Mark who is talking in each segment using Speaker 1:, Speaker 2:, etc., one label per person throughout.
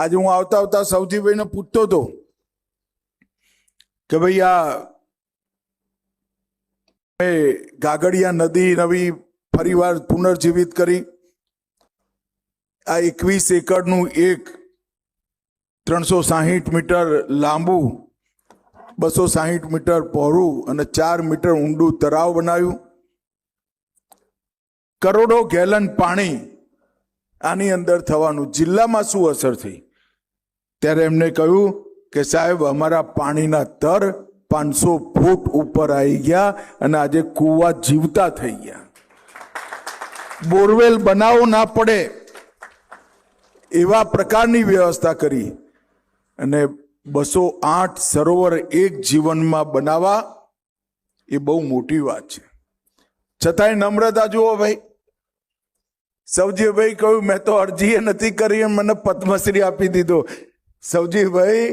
Speaker 1: આજે હું આવતા આવતા સૌજીભાઈને પૂછતો હતો કે ભાઈ આ ગાગડિયા નદી નવી ફરીવાર પુનર્જીવિત કરી, આ 21 એકરનું એક 360 મીટર લાંબુ 260 મીટર પહોળું અને 4 મીટર ઊંડું તળાવ બનાવ્યું, કરોડો ગેલન પાણી આની અંદર થવાનું, જિલ્લામાં શું અસર થઈ? ત્યારે એમને કહ્યું કે સાહેબ અમારા પાણીના તર 500 ફૂટ ઉપર આવી ગયા અને આજે કૂવા જીવતા થઈ ગયા, બોરવેલ બનાવવો ના પડે એવા પ્રકારની વ્યવસ્થા કરી અને 208 સરોવર એક જીવનમાં બનાવવા એ બહુ મોટી વાત છે. છતાંય નમ્રતા જુઓ ભાઈ, સૌજીભાઈ કહ્યું મેં તો અરજી નથી કરી, મને પદ્મશ્રી આપી દીધો. સૌજીભાઈ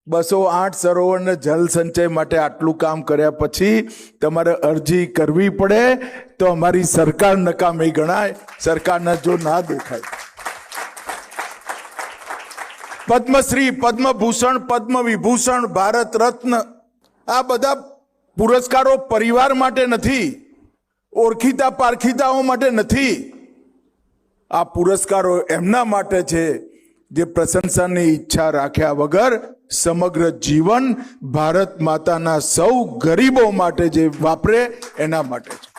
Speaker 1: 208 સરોવરને જલ સંચય માટે આટલું કામ કર્યા પછી તમારે અરજી કરવી પડે તો અમારી સરકાર નકામી ગણાય, સરકારના જો ના દેખાય. પદ્મશ્રી, પદ્મભૂષણ, પદ્મ વિભૂષણ, ભારત રત્ન આ બધા પુરસ્કારો પરિવાર માટે નથી, ઓળખીતા પારખીતાઓ માટે નથી. આ પુરસ્કારો એમના માટે છે જે પ્રશંસાની ઈચ્છા રાખ્યા વગર સમગ્ર જીવન ભારત માતાના સૌ ગરીબો માટે જે વાપરે એના માટે છે.